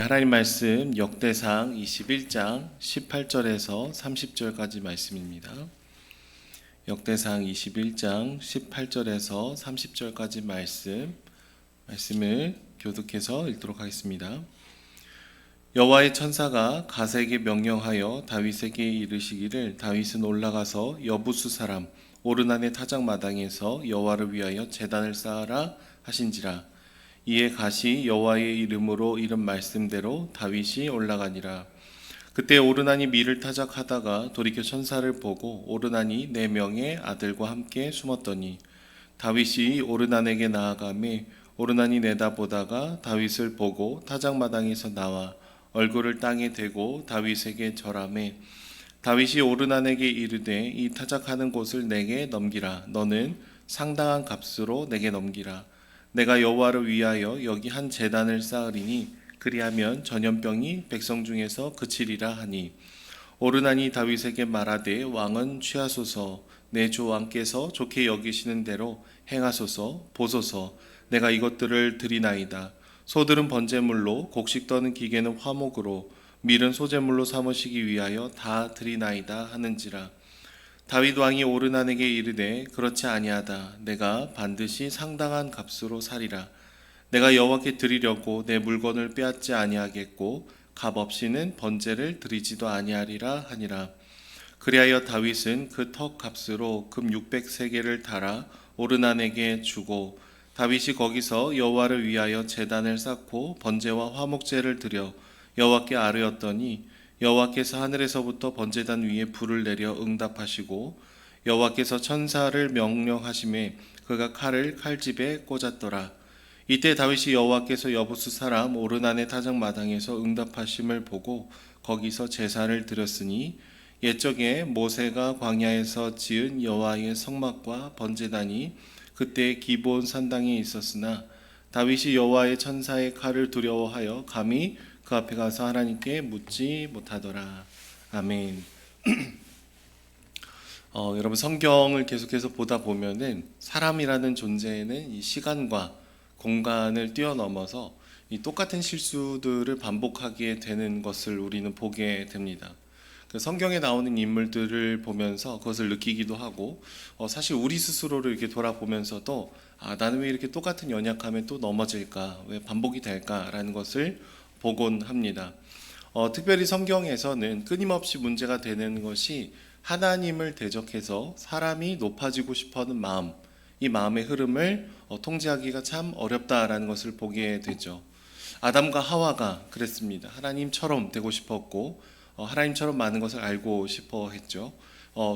하나님 말씀 역대상 21장 18절에서 30절까지 말씀입니다. 역대상 21장 18절에서 30절까지 말씀을 교독해서 읽도록 하겠습니다. 여호와의 천사가 갓에게 명령하여 다윗에게 이르시기를 다윗은 올라가서 여부수 사람 오르난의 타작마당에서 여호와를 위하여 제단을 쌓으라 하신지라. 이에 갓이 여호와의 이름으로 이른 말씀대로 다윗이 올라가니라. 그때 오르난이 밀을 타작하다가 돌이켜 천사를 보고 오르난이 4명의 아들과 함께 숨었더니 다윗이 오르난에게 나아가매 오르난이 내다보다가 다윗을 보고 타작마당에서 나와 얼굴을 땅에 대고 다윗에게 절하매 다윗이 오르난에게 이르되 이 타작하는 곳을 내게 넘기라. 너는 상당한 값으로 내게 넘기라. 내가 여호와를 위하여 여기 한 제단을 쌓으리니 그리하면 전염병이 백성 중에서 그치리라 하니 오르난이 다윗에게 말하되 왕은 취하소서. 내 주 왕께서 좋게 여기시는 대로 행하소서. 보소서. 내가 이것들을 드리나이다. 소들은 번제물로, 곡식 떠는 기계는 화목으로, 밀은 소제물로 삼으시기 위하여 다 드리나이다 하는지라. 다윗 왕이 오르난에게 이르되 그렇지 아니하다. 내가 반드시 상당한 값으로 사리라. 내가 여호와께 드리려고 내 물건을 빼앗지 아니하겠고 값 없이는 번제를 드리지도 아니하리라 하니라. 그리하여 다윗은 그 턱 값으로 금 600세겔을 달아 오르난에게 주고 다윗이 거기서 여호와를 위하여 제단을 쌓고 번제와 화목제를 드려 여호와께 아뢰었더니 여호와께서 하늘에서부터 번제단 위에 불을 내려 응답하시고 여호와께서 천사를 명령하심에 그가 칼을 칼집에 꽂았더라. 이때 다윗이 여호와께서 여부수 사람 오르난의 타작마당에서 응답하심을 보고 거기서 제사를 드렸으니 옛적에 모세가 광야에서 지은 여호와의 성막과 번제단이 그때 기브온 산당에 있었으나 다윗이 여호와의 천사의 칼을 두려워하여 감히 그 앞에 가서 하나님께 묻지 못하더라. 아멘. 여러분 성경을 계속해서 보다 보면은 사람이라는 존재는 이 시간과 공간을 뛰어넘어서 이 똑같은 실수들을 반복하게 되는 것을 우리는 보게 됩니다. 그 성경에 나오는 인물들을 보면서 그것을 느끼기도 하고 사실 우리 스스로를 이렇게 돌아보면서도 나는 왜 이렇게 똑같은 연약함에 또 넘어질까? 왜 반복이 될까라는 것을 보곤 합니다. 특별히 성경에서는 끊임없이 문제가 되는 것이 하나님을 대적해서 사람이 높아지고 싶어하는 마음, 이 마음의 흐름을 통제하기가 참 어렵다라는 것을 보게 되죠. 아담과 하와가 그랬습니다. 하나님처럼 되고 싶었고 하나님처럼 많은 것을 알고 싶어 했죠.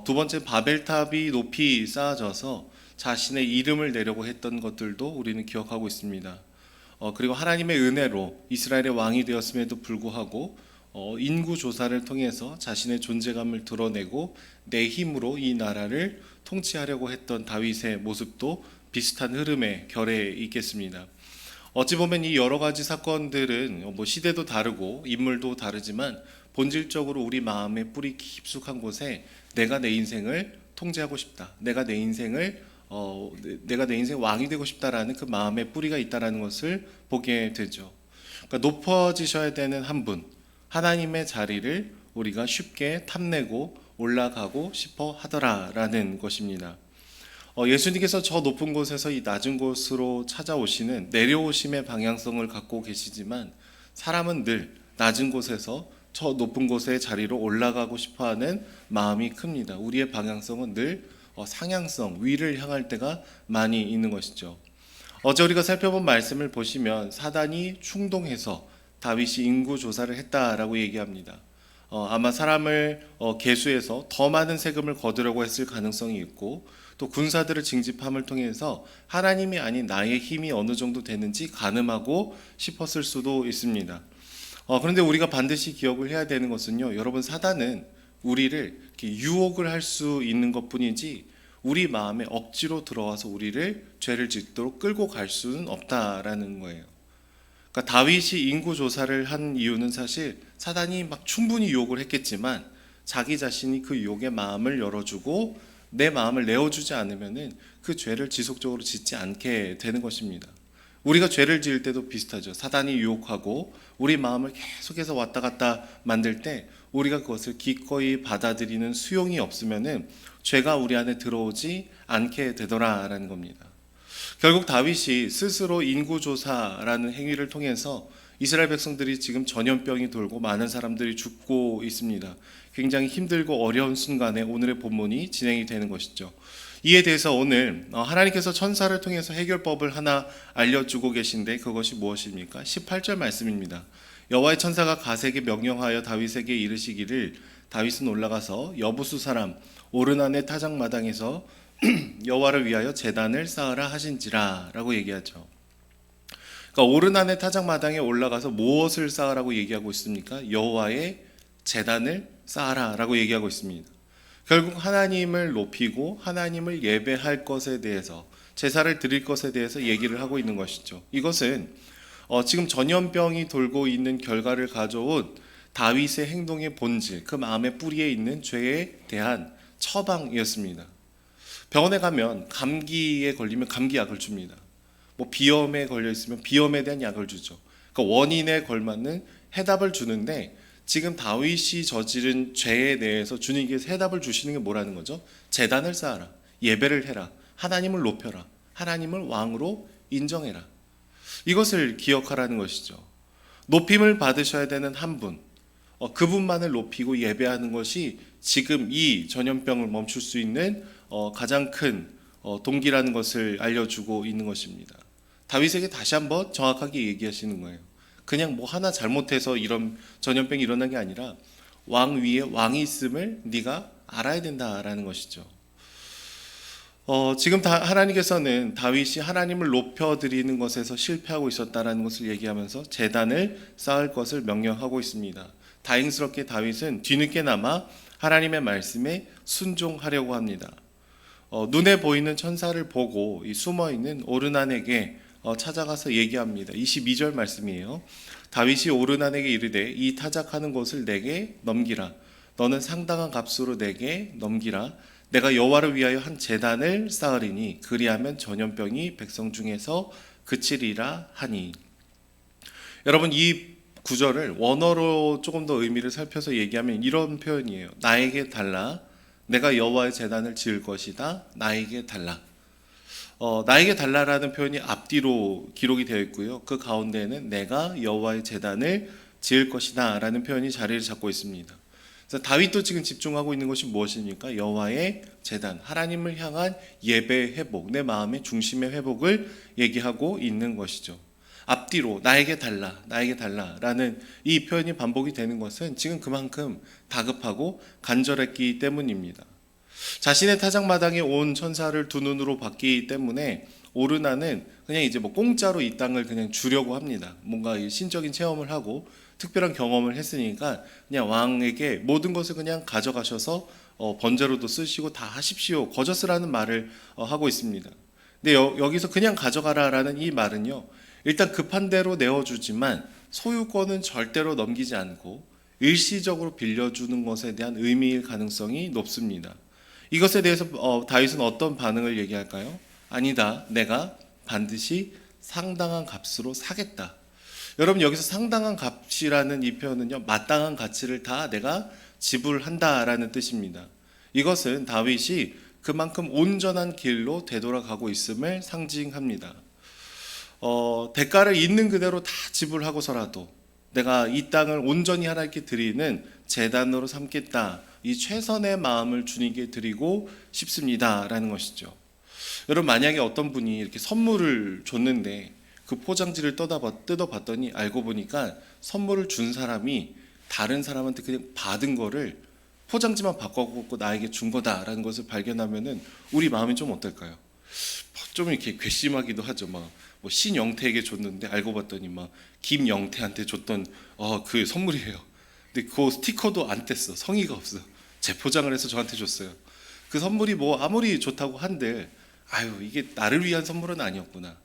두 번째 바벨탑이 높이 쌓아져서 자신의 이름을 내려고 했던 것들도 우리는 기억하고 있습니다. 그리고 하나님의 은혜로 이스라엘의 왕이 되었음에도 불구하고 인구 조사를 통해서 자신의 존재감을 드러내고 내 힘으로 이 나라를 통치하려고 했던 다윗의 모습도 비슷한 흐름의 결에 있겠습니다. 어찌 보면 이 여러 가지 사건들은 시대도 다르고 인물도 다르지만 본질적으로 우리 마음의 뿌리 깊숙한 곳에 내가 내 인생을 통제하고 싶다. 내가 내 인생 왕이 되고 싶다라는 그 마음의 뿌리가 있다라는 것을 보게 되죠. 그러니까 높아지셔야 되는 한 분, 하나님의 자리를 우리가 쉽게 탐내고 올라가고 싶어 하더라라는 것입니다. 예수님께서 저 높은 곳에서 이 낮은 곳으로 찾아오시는 내려오심의 방향성을 갖고 계시지만 사람은 늘 낮은 곳에서 저 높은 곳의 자리로 올라가고 싶어하는 마음이 큽니다. 우리의 방향성은 늘 상향성, 위를 향할 때가 많이 있는 것이죠. 어제 우리가 살펴본 말씀을 보시면 사단이 충동해서 다윗이 인구 조사를 했다라고 얘기합니다. 아마 사람을 계수해서 더 많은 세금을 거두려고 했을 가능성이 있고 또 군사들을 징집함을 통해서 하나님이 아닌 나의 힘이 어느 정도 되는지 가늠하고 싶었을 수도 있습니다. 그런데 우리가 반드시 기억을 해야 되는 것은요, 여러분 사단은 우리를 이렇게 유혹을 할 수 있는 것뿐이지 우리 마음에 억지로 들어와서 우리를 죄를 짓도록 끌고 갈 수는 없다라는 거예요. 그러니까 다윗이 인구 조사를 한 이유는 사실 사단이 막 충분히 유혹을 했겠지만 자기 자신이 그 유혹의 마음을 열어주고 내 마음을 내어주지 않으면은 그 죄를 지속적으로 짓지 않게 되는 것입니다. 우리가 죄를 지을 때도 비슷하죠. 사단이 유혹하고 우리 마음을 계속해서 왔다 갔다 만들 때 우리가 그것을 기꺼이 받아들이는 수용이 없으면은 죄가 우리 안에 들어오지 않게 되더라라는 겁니다. 결국 다윗이 스스로 인구조사라는 행위를 통해서 이스라엘 백성들이 지금 전염병이 돌고 많은 사람들이 죽고 있습니다. 굉장히 힘들고 어려운 순간에 오늘의 본문이 진행이 되는 것이죠. 이에 대해서 오늘 하나님께서 천사를 통해서 해결법을 하나 알려주고 계신데 그것이 무엇입니까? 18절 말씀입니다. 여호와의 천사가 갓에게 명령하여 다윗에게 이르시기를 다윗은 올라가서 여부수 사람 오르난의 타작마당에서 여호와를 위하여 제단을 쌓으라 하신지라 라고 얘기하죠. 그러니까 오르난의 타작마당에 올라가서 무엇을 쌓으라고 얘기하고 있습니까? 여호와의 제단을 쌓아라 라고 얘기하고 있습니다. 결국 하나님을 높이고 하나님을 예배할 것에 대해서 제사를 드릴 것에 대해서 얘기를 하고 있는 것이죠. 이것은 지금 전염병이 돌고 있는 결과를 가져온 다윗의 행동의 본질, 그 마음의 뿌리에 있는 죄에 대한 처방이었습니다. 병원에 가면 감기에 걸리면 감기약을 줍니다. 뭐 비염에 걸려 있으면 비염에 대한 약을 주죠. 그러니까 원인에 걸맞는 해답을 주는데 지금 다윗이 저지른 죄에 대해서 주님께서 해답을 주시는 게 뭐라는 거죠? 제단을 쌓아라, 예배를 해라, 하나님을 높여라, 하나님을 왕으로 인정해라. 이것을 기억하라는 것이죠. 높임을 받으셔야 되는 한 분, 그분만을 높이고 예배하는 것이 지금 이 전염병을 멈출 수 있는 가장 큰 동기라는 것을 알려주고 있는 것입니다. 다윗에게 다시 한번 정확하게 얘기하시는 거예요. 그냥 뭐 하나 잘못해서 이런 전염병이 일어난 게 아니라 왕 위에 왕이 있음을 네가 알아야 된다라는 것이죠. 지금 하나님께서는 다윗이 하나님을 높여드리는 것에서 실패하고 있었다라는 것을 얘기하면서 제단을 쌓을 것을 명령하고 있습니다. 다행스럽게 다윗은 뒤늦게나마 하나님의 말씀에 순종하려고 합니다. 눈에 보이는 천사를 보고 이 숨어있는 오르난에게 찾아가서 얘기합니다. 22절 말씀이에요. 다윗이 오르난에게 이르되 이 타작하는 곳을 내게 넘기라. 너는 상당한 값으로 내게 넘기라. 내가 여호와를 위하여 한 제단을 쌓으리니 그리하면 전염병이 백성 중에서 그치리라 하니. 여러분, 이 구절을 원어로 조금 더 의미를 살펴서 얘기하면 이런 표현이에요. 나에게 달라. 내가 여호와의 제단을 지을 것이다. 나에게 달라. 나에게 달라라는 표현이 앞뒤로 기록이 되어 있고요. 그 가운데에는 내가 여호와의 제단을 지을 것이다 라는 표현이 자리를 잡고 있습니다. 그래서 다윗도 지금 집중하고 있는 것이 무엇입니까? 여호와의 제단, 하나님을 향한 예배 회복, 내 마음의 중심의 회복을 얘기하고 있는 것이죠. 앞뒤로 나에게 달라, 나에게 달라라는 이 표현이 반복이 되는 것은 지금 그만큼 다급하고 간절했기 때문입니다. 자신의 타작마당에 온 천사를 두 눈으로 봤기 때문에 오르나는 그냥 이제 뭐 공짜로 이 땅을 그냥 주려고 합니다. 뭔가 신적인 체험을 하고 특별한 경험을 했으니까 그냥 왕에게 모든 것을 그냥 가져가셔서 번제로도 쓰시고 다 하십시오. 거저스라는 말을 하고 있습니다. 근데 여기서 그냥 가져가라라는 이 말은요. 일단 급한 대로 내어주지만 소유권은 절대로 넘기지 않고 일시적으로 빌려주는 것에 대한 의미일 가능성이 높습니다. 이것에 대해서 다윗은 어떤 반응을 얘기할까요? 아니다. 내가 반드시 상당한 값으로 사겠다. 여러분, 여기서 상당한 값이라는 이 표현은요, 마땅한 가치를 다 내가 지불한다라는 뜻입니다. 이것은 다윗이 그만큼 온전한 길로 되돌아가고 있음을 상징합니다. 대가를 있는 그대로 다 지불하고서라도 내가 이 땅을 온전히 하나님께 드리는 제단으로 삼겠다. 이 최선의 마음을 주님께 드리고 싶습니다라는 것이죠. 여러분, 만약에 어떤 분이 이렇게 선물을 줬는데 그 포장지를 뜯어봤더니 알고 보니까 선물을 준 사람이 다른 사람한테 그냥 받은 거를 포장지만 바꿔갖고 나에게 준 거다라는 것을 발견하면은 우리 마음이 좀 어떨까요? 좀 이렇게 괘씸하기도 하죠. 막 뭐 신영태에게 줬는데 알고 봤더니 막 김영태한테 줬던 그 선물이에요. 근데 그 스티커도 안 뗐어. 성의가 없어. 재포장을 해서 저한테 줬어요. 그 선물이 뭐 아무리 좋다고 한들 이게 나를 위한 선물은 아니었구나.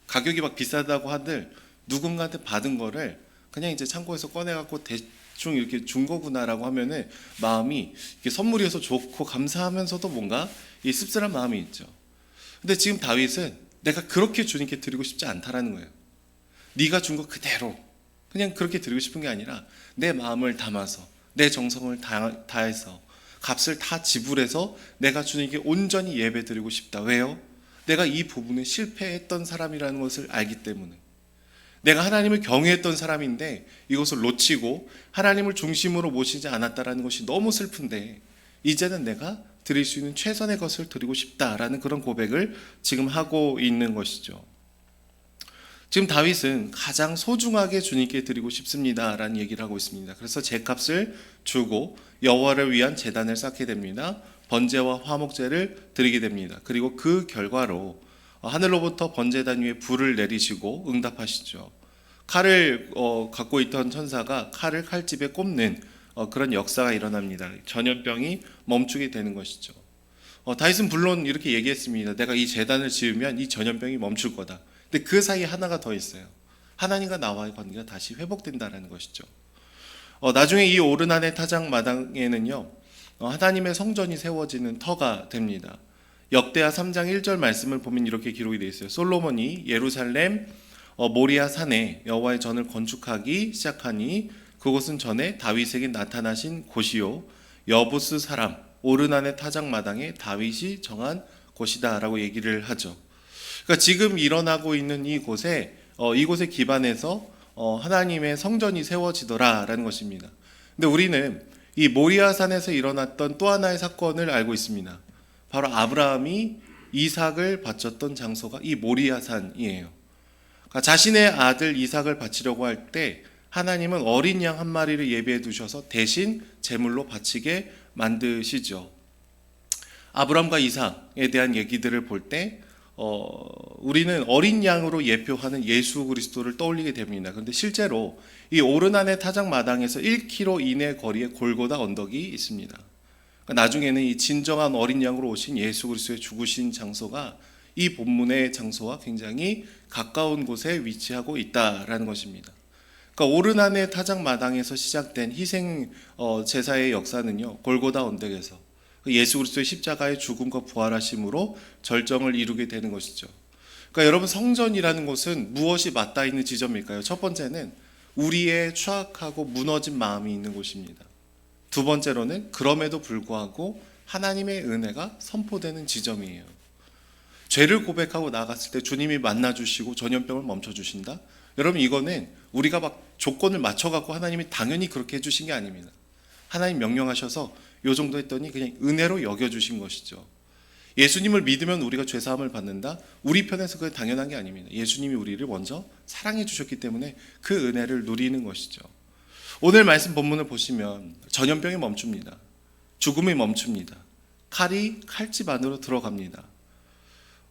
가격이 막 비싸다고 한들 누군가한테 받은 거를 그냥 이제 창고에서 꺼내갖고 대충 이렇게 준 거구나라고 하면은 마음이 이게 선물이어서 좋고 감사하면서도 뭔가 이 씁쓸한 마음이 있죠. 근데 지금 다윗은 내가 그렇게 주님께 드리고 싶지 않다라는 거예요. 네가 준 거 그대로 그냥 그렇게 드리고 싶은 게 아니라 내 마음을 담아서 내 정성을 다해서 값을 다 지불해서 내가 주님께 온전히 예배 드리고 싶다. 왜요? 내가 이 부분에 실패했던 사람이라는 것을 알기 때문에. 내가 하나님을 경외했던 사람인데 이것을 놓치고 하나님을 중심으로 모시지 않았다라는 것이 너무 슬픈데 이제는 내가 드릴 수 있는 최선의 것을 드리고 싶다라는 그런 고백을 지금 하고 있는 것이죠. 지금 다윗은 가장 소중하게 주님께 드리고 싶습니다라는 얘기를 하고 있습니다. 그래서 제값을 주고 여호와를 위한 제단을 쌓게 됩니다. 번제와 화목제를 드리게 됩니다. 그리고 그 결과로 하늘로부터 번제단 위에 불을 내리시고 응답하시죠. 칼을 갖고 있던 천사가 칼을 칼집에 꼽는 그런 역사가 일어납니다. 전염병이 멈추게 되는 것이죠. 다윗은 물론 이렇게 얘기했습니다. 내가 이 제단을 지으면 이 전염병이 멈출 거다. 근데 그 사이에 하나가 더 있어요. 하나님과 나와의 관계가 다시 회복된다는 것이죠. 나중에 이 오르난의 타작 마당에는요, 하나님의 성전이 세워지는 터가 됩니다. 역대하 3장 1절 말씀을 보면 이렇게 기록이 되어 있어요. 솔로몬이 예루살렘 모리아 산에 여호와의 전을 건축하기 시작하니 그곳은 전에 다윗에게 나타나신 곳이요 여부스 사람 오르난의 타작 마당에 다윗이 정한 곳이다라고 얘기를 하죠. 그러니까 지금 일어나고 있는 이곳에 이곳에 기반해서 하나님의 성전이 세워지더라라는 것입니다. 근데 우리는 이 모리아산에서 일어났던 또 하나의 사건을 알고 있습니다. 바로 아브라함이 이삭을 바쳤던 장소가 이 모리아산이에요. 그러니까 자신의 아들 이삭을 바치려고 할 때 하나님은 어린 양 한 마리를 예비해 두셔서 대신 제물로 바치게 만드시죠. 아브라함과 이삭에 대한 얘기들을 볼 때 우리는 어린 양으로 예표하는 예수 그리스도를 떠올리게 됩니다. 그런데 실제로 이 오르난의 타작 마당에서 1km 이내 거리에 골고다 언덕이 있습니다. 그러니까 나중에는 이 진정한 어린 양으로 오신 예수 그리스도의 죽으신 장소가 이 본문의 장소와 굉장히 가까운 곳에 위치하고 있다라는 것입니다. 그러니까 오르난의 타작 마당에서 시작된 희생 제사의 역사는요, 골고다 언덕에서 예수 그리스도의 십자가의 죽음과 부활하심으로 절정을 이루게 되는 것이죠. 그러니까 여러분, 성전이라는 곳은 무엇이 맞닿아 있는 지점일까요? 첫 번째는 우리의 추악하고 무너진 마음이 있는 곳입니다. 두 번째로는 그럼에도 불구하고 하나님의 은혜가 선포되는 지점이에요. 죄를 고백하고 나갔을 때 주님이 만나주시고 전염병을 멈춰주신다? 여러분, 이거는 우리가 막 조건을 맞춰갖고 하나님이 당연히 그렇게 해주신 게 아닙니다. 하나님 명령하셔서 요 정도 했더니 그냥 은혜로 여겨주신 것이죠. 예수님을 믿으면 우리가 죄사함을 받는다? 우리 편에서 그게 당연한 게 아닙니다. 예수님이 우리를 먼저 사랑해 주셨기 때문에 그 은혜를 누리는 것이죠. 오늘 말씀 본문을 보시면 전염병이 멈춥니다. 죽음이 멈춥니다. 칼이 칼집 안으로 들어갑니다.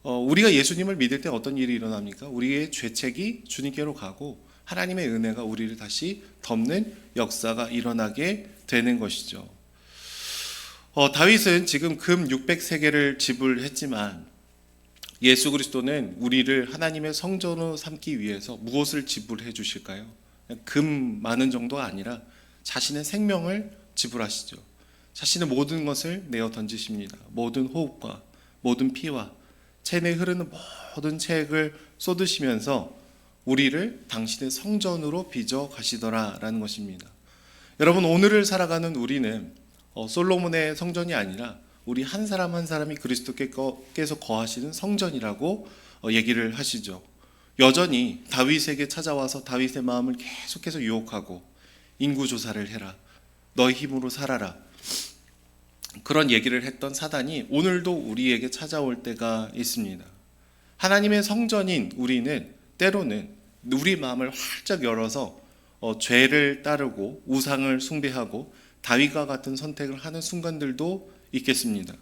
우리가 예수님을 믿을 때 어떤 일이 일어납니까? 우리의 죄책이 주님께로 가고 하나님의 은혜가 우리를 다시 덮는 역사가 일어나게 되는 것이죠. 다윗은 지금 금 600세겔을 지불했지만 예수 그리스도는 우리를 하나님의 성전으로 삼기 위해서 무엇을 지불해 주실까요? 금 많은 정도가 아니라 자신의 생명을 지불하시죠. 자신의 모든 것을 내어 던지십니다. 모든 호흡과 모든 피와 체내에 흐르는 모든 책을 쏟으시면서 우리를 당신의 성전으로 빚어 가시더라라는 것입니다. 여러분, 오늘을 살아가는 우리는 솔로몬의 성전이 아니라 우리 한 사람 한 사람이 그리스도께서 거하시는 성전이라고 얘기를 하시죠. 여전히 다윗에게 찾아와서 다윗의 마음을 계속해서 유혹하고 인구조사를 해라, 너의 힘으로 살아라, 그런 얘기를 했던 사단이 오늘도 우리에게 찾아올 때가 있습니다. 하나님의 성전인 우리는 때로는 우리 마음을 활짝 열어서 죄를 따르고 우상을 숭배하고 다윗과 같은 선택을 하는 순간들도 있겠습니다.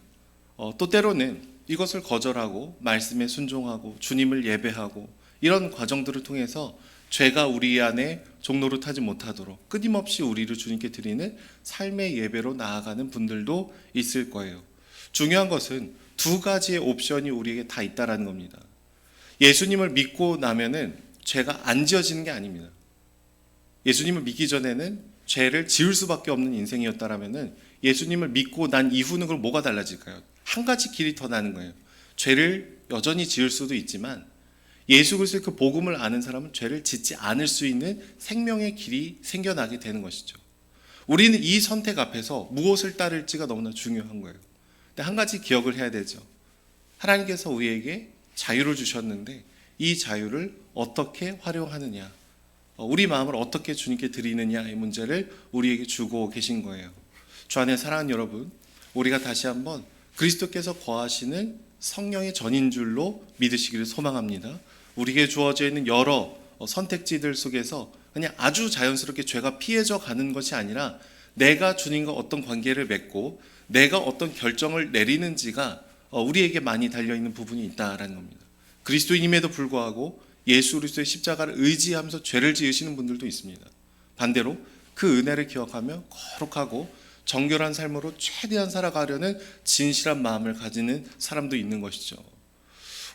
또 때로는 이것을 거절하고 말씀에 순종하고 주님을 예배하고 이런 과정들을 통해서 죄가 우리 안에 종노릇하지 못하도록 끊임없이 우리를 주님께 드리는 삶의 예배로 나아가는 분들도 있을 거예요. 중요한 것은 두 가지의 옵션이 우리에게 다 있다라는 겁니다. 예수님을 믿고 나면은 죄가 안 지어지는 게 아닙니다. 예수님을 믿기 전에는 죄를 지을 수밖에 없는 인생이었다라면은 예수님을 믿고 난 이후는 그럼 뭐가 달라질까요? 한 가지 길이 더 나는 거예요. 죄를 여전히 지을 수도 있지만 예수 그리스도의 그 복음을 아는 사람은 죄를 짓지 않을 수 있는 생명의 길이 생겨나게 되는 것이죠. 우리는 이 선택 앞에서 무엇을 따를지가 너무나 중요한 거예요. 근데 한 가지 기억을 해야 되죠. 하나님께서 우리에게 자유를 주셨는데 이 자유를 어떻게 활용하느냐, 우리 마음을 어떻게 주님께 드리느냐의 문제를 우리에게 주고 계신 거예요. 주 안에 사랑하는 여러분, 우리가 다시 한번 그리스도께서 거하시는 성령의 전인줄로 믿으시기를 소망합니다. 우리에게 주어져 있는 여러 선택지들 속에서 그냥 아주 자연스럽게 죄가 피해져 가는 것이 아니라 내가 주님과 어떤 관계를 맺고 내가 어떤 결정을 내리는지가 우리에게 많이 달려있는 부분이 있다라는 겁니다. 그리스도인임에도 불구하고 예수 그리스도의 십자가를 의지하면서 죄를 지으시는 분들도 있습니다. 반대로 그 은혜를 기억하며 거룩하고 정결한 삶으로 최대한 살아가려는 진실한 마음을 가지는 사람도 있는 것이죠.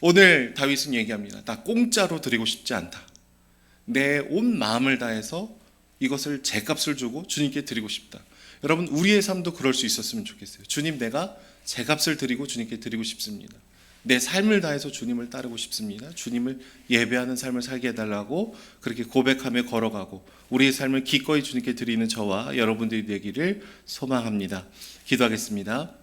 오늘 다윗은 얘기합니다. 나 공짜로 드리고 싶지 않다. 내 온 마음을 다해서 이것을 제값을 주고 주님께 드리고 싶다. 여러분, 우리의 삶도 그럴 수 있었으면 좋겠어요. 주님, 내가 제값을 드리고 주님께 드리고 싶습니다. 내 삶을 다해서 주님을 따르고 싶습니다. 주님을 예배하는 삶을 살게 해달라고 그렇게 고백하며 걸어가고 우리의 삶을 기꺼이 주님께 드리는 저와 여러분들이 되기를 소망합니다. 기도하겠습니다.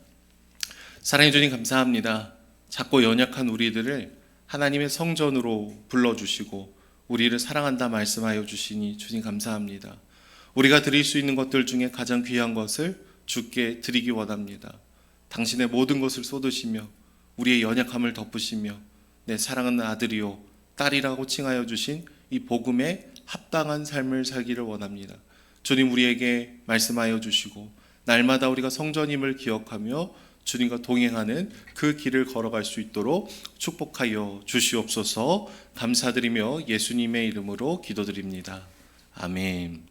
사랑해 주님 감사합니다. 작고 연약한 우리들을 하나님의 성전으로 불러주시고 우리를 사랑한다 말씀하여 주시니 주님 감사합니다. 우리가 드릴 수 있는 것들 중에 가장 귀한 것을 주께 드리기 원합니다. 당신의 모든 것을 쏟으시며 우리의 연약함을 덮으시며 내 사랑하는 아들이요 딸이라고 칭하여 주신 이 복음에 합당한 삶을 살기를 원합니다. 주님, 우리에게 말씀하여 주시고 날마다 우리가 성전임을 기억하며 주님과 동행하는 그 길을 걸어갈 수 있도록 축복하여 주시옵소서. 감사드리며 예수님의 이름으로 기도드립니다. 아멘.